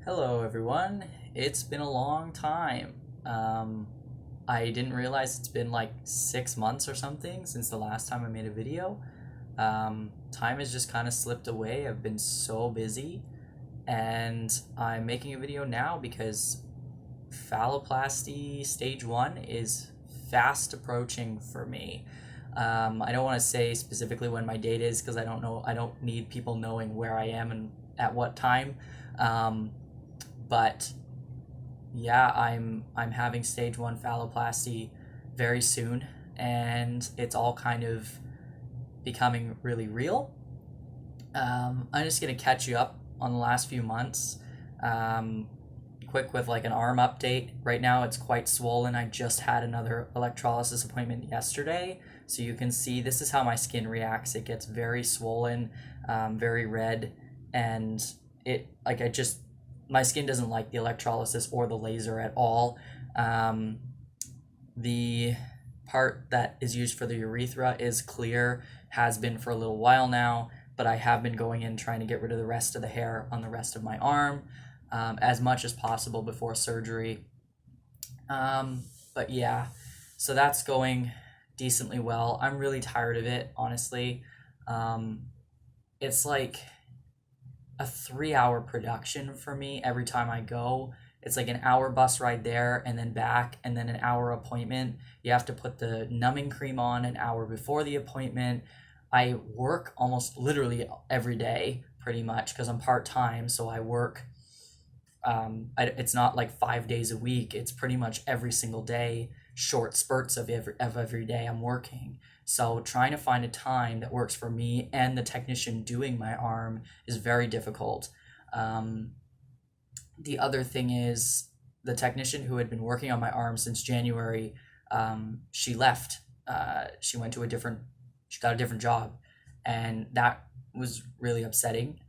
Hello, everyone. It's been a long time. I didn't realize it's been like 6 months or something since the last time I made a video. Time has just kind of slipped away. I've been so busy, and I'm making a video now because Phalloplasty stage 1 is fast approaching for me. I don't want to say specifically when my date is because I don't know. I don't need people knowing where I am and at what time. Um, but yeah, I'm having stage 1 phalloplasty very soon, and it's all kind of becoming really real. I'm just gonna catch you up on the last few months. Um, Quick with like an arm update. Right now, it's quite swollen. I just had another electrolysis appointment yesterday, so you can see this is how my skin reacts. It gets very swollen, very red, and it like I just my skin doesn't like the electrolysis or the laser at all. Um, the part that is used for the urethra is clear, has been for a little while now, but I have been going in trying to get rid of the rest of the hair on the rest of my arm as much as possible before surgery. But yeah, so that's going decently well. I'm really tired of it, honestly. Um, it's like a 3 hour production for me every time I go. It's like an hour bus ride there and then back, and then an hour appointment. You have to put the numbing cream on an hour before the appointment. I work almost literally every day, pretty much, because I'm part time. So I work, it's not like 5 days a week, it's pretty much every single day, short spurts of every day I'm working. So trying to find a time that works for me and the technician doing my arm is very difficult. Um, the other thing is the technician who had been working on my arm since January, she left. She went to she got a different job, and that was really upsetting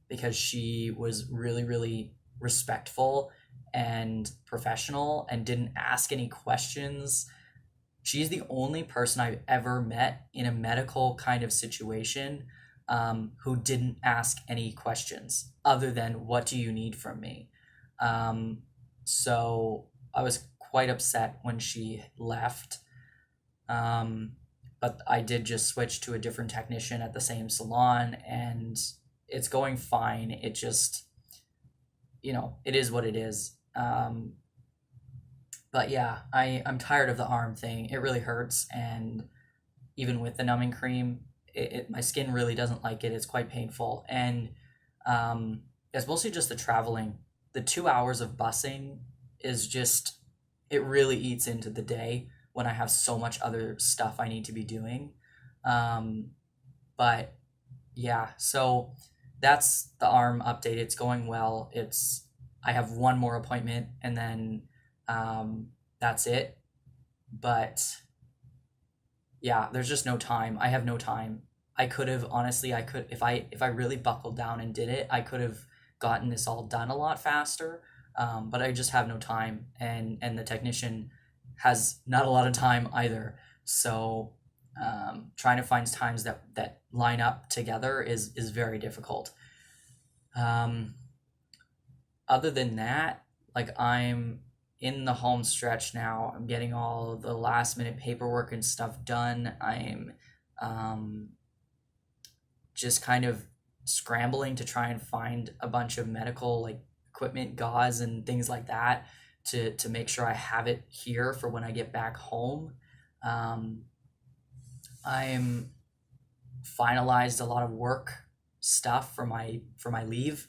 because she was really, really respectful and professional and didn't ask any questions. She's the only person I've ever met in a medical kind of situation who didn't ask any questions other than, "What do you need from me?" Um, so I was quite upset when she left. Um, but I did just switch to a different technician at the same salon, and it's going fine. It just, it is what it is. But yeah, I'm tired of the arm thing. It really hurts, and even with the numbing cream, my skin really doesn't like it. It's quite painful, and it's mostly just the traveling. The 2 hours of busing is just it really eats into the day when I have so much other stuff I need to be doing. Um, but yeah, so that's the arm update. It's going well. I have one more appointment, and then that's it. But yeah, there's just no time. I have no time. I could have honestly, I could if I really buckled down and did it, I could have gotten this all done a lot faster. But I just have no time, and the technician has not a lot of time either. So trying to find times that line up together is very difficult. Um, Other than that, like I'm in the home stretch now. I'm getting all the last minute paperwork and stuff done. I'm um, just kind of scrambling to try and find a bunch of medical like equipment, gauze, and things like that to make sure I have it here for when I get back home. Um, I'm finalized a lot of work stuff for my leave,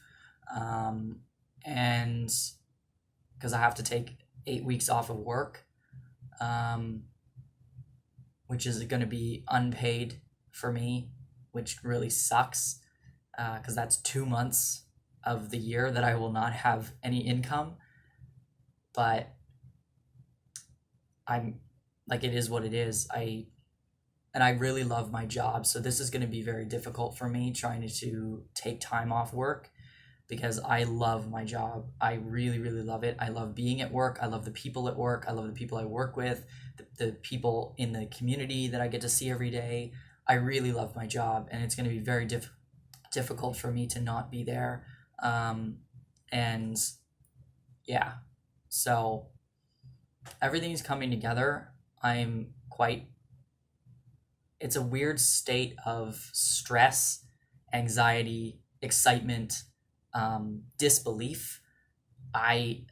um, and because I have to take 8 weeks off of work, um, which is going to be unpaid for me, which really sucks because that's 2 months of the year that I will not have any income. But I'm like, it is what it is. I really love my job, so this is going to be very difficult for me trying to take time off work because I love my job. I really, really love it. I love being at work. I love the people at work. I love the people I work with, the people in the community that I get to see every day. I really love my job, and it's going to be very difficult for me to not be there. Um, And yeah, so everything's coming together. It's a weird state of stress, anxiety, excitement, disbelief. I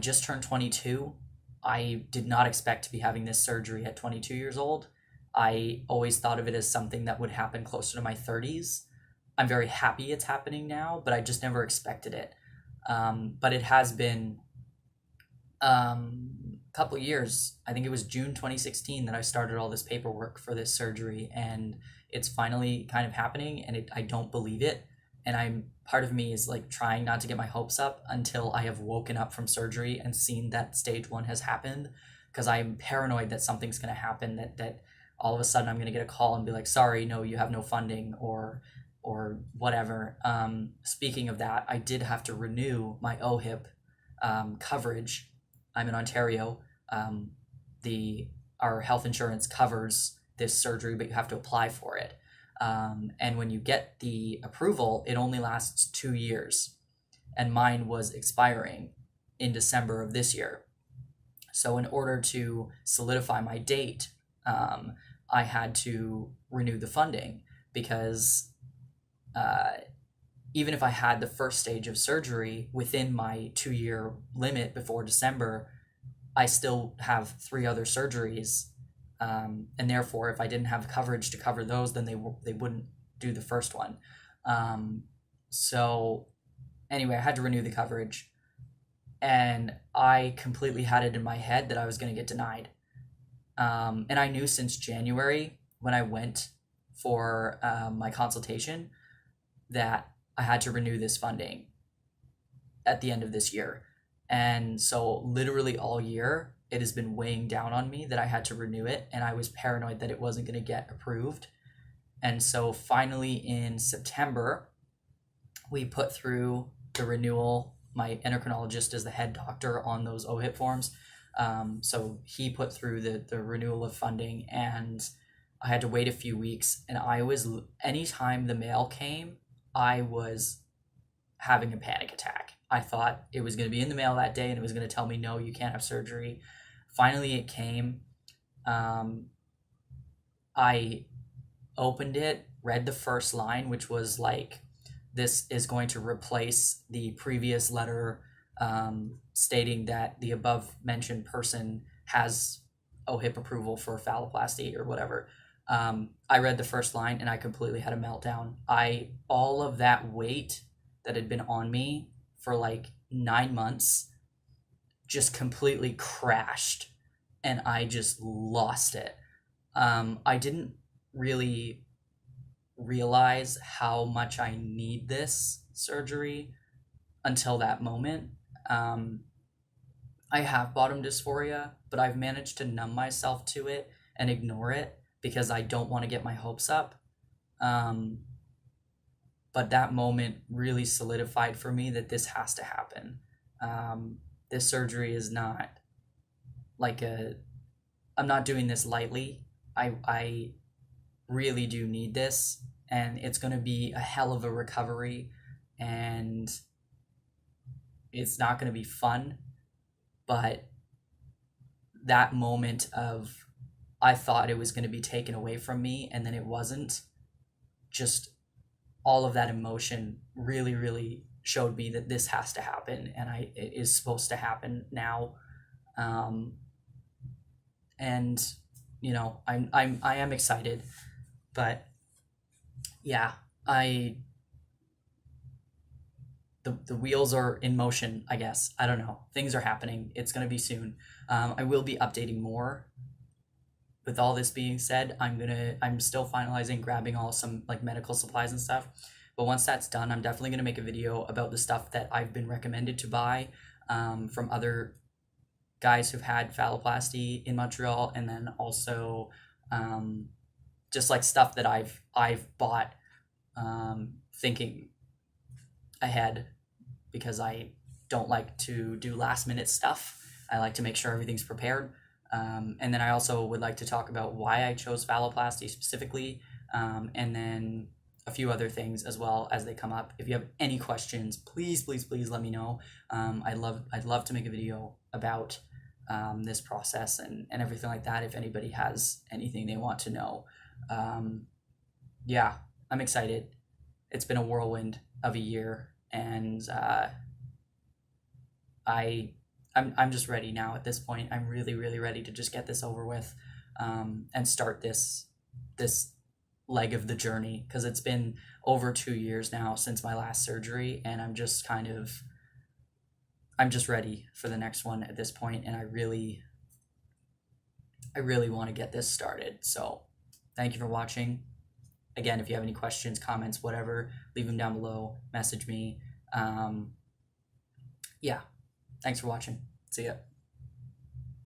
just turned 22. I did not expect to be having this surgery at 22 years old. I always thought of it as something that would happen closer to my 30s. I'm very happy it's happening now, but I just never expected it. But it has been a couple years. I think it was June 2016 that I started all this paperwork for this surgery, and it's finally kind of happening, and I don't believe it. And part of me is like trying not to get my hopes up until I have woken up from surgery and seen that stage 1 has happened, because I'm paranoid that something's going to happen, that all of a sudden I'm going to get a call and be like, sorry, no, you have no funding, or whatever. Speaking of that, I did have to renew my OHIP coverage. I'm in Ontario. Our health insurance covers this surgery, but you have to apply for it. And when you get the approval, it only lasts 2 years. And mine was expiring in December of this year. So in order to solidify my date, I had to renew the funding, because even if I had the first stage of surgery within my 2-year limit before December, I still have 3 other surgeries. And therefore, if I didn't have coverage to cover those, then they wouldn't do the first one. So anyway, I had to renew the coverage, and I completely had it in my head that I was going to get denied. And I knew since January, when I went for my consultation, that I had to renew this funding at the end of this year. And so literally all year, it has been weighing down on me that I had to renew it, and I was paranoid that it wasn't going to get approved. And so finally in September, we put through the renewal. My endocrinologist is the head doctor on those OHIP forms. So he put through the renewal of funding, and I had to wait a few weeks. And anytime the mail came, I was having a panic attack. I thought it was going to be in the mail that day, and it was going to tell me, no, you can't have surgery. Finally, it came. I opened it, read the first line, which was like, this is going to replace the previous letter stating that the above mentioned person has OHIP approval for phalloplasty or whatever. I read the first line and I completely had a meltdown. All of that weight that had been on me for like 9 months just completely crashed, and I just lost it. I didn't really realize how much I need this surgery until that moment. I have bottom dysphoria, but I've managed to numb myself to it and ignore it because I don't want to get my hopes up. But that moment really solidified for me that this has to happen. This surgery is not like I'm not doing this lightly. I really do need this, and it's going to be a hell of a recovery, and it's not going to be fun. But that moment of, I thought it was going to be taken away from me, and then it wasn't, just all of that emotion really, really showed me that this has to happen, and it is supposed to happen now. And you know, I am excited, but yeah, the wheels are in motion, I guess. I don't know. Things are happening. It's going to be soon. I will be updating more. With all this being said, I'm still finalizing, grabbing some like medical supplies and stuff. But once that's done, I'm definitely going to make a video about the stuff that I've been recommended to buy from other guys who've had phalloplasty in Montreal, and then also just like stuff that I've bought thinking ahead, because I don't like to do last minute stuff. I like to make sure everything's prepared. And then I also would like to talk about why I chose phalloplasty specifically, and then a few other things as well as they come up. If you have any questions, please let me know. I'd love to make a video about this process and everything like that if anybody has anything they want to know. Yeah, I'm excited. It's been a whirlwind of a year, and I'm just ready now at this point. I'm really ready to just get this over with, and start this leg of the journey, because it's been over 2 years now since my last surgery, and I'm just ready for the next one at this point, and I really want to get this started. So thank you for watching. Again, if you have any questions, comments, whatever, leave them down below, message me. Yeah, thanks for watching. See ya.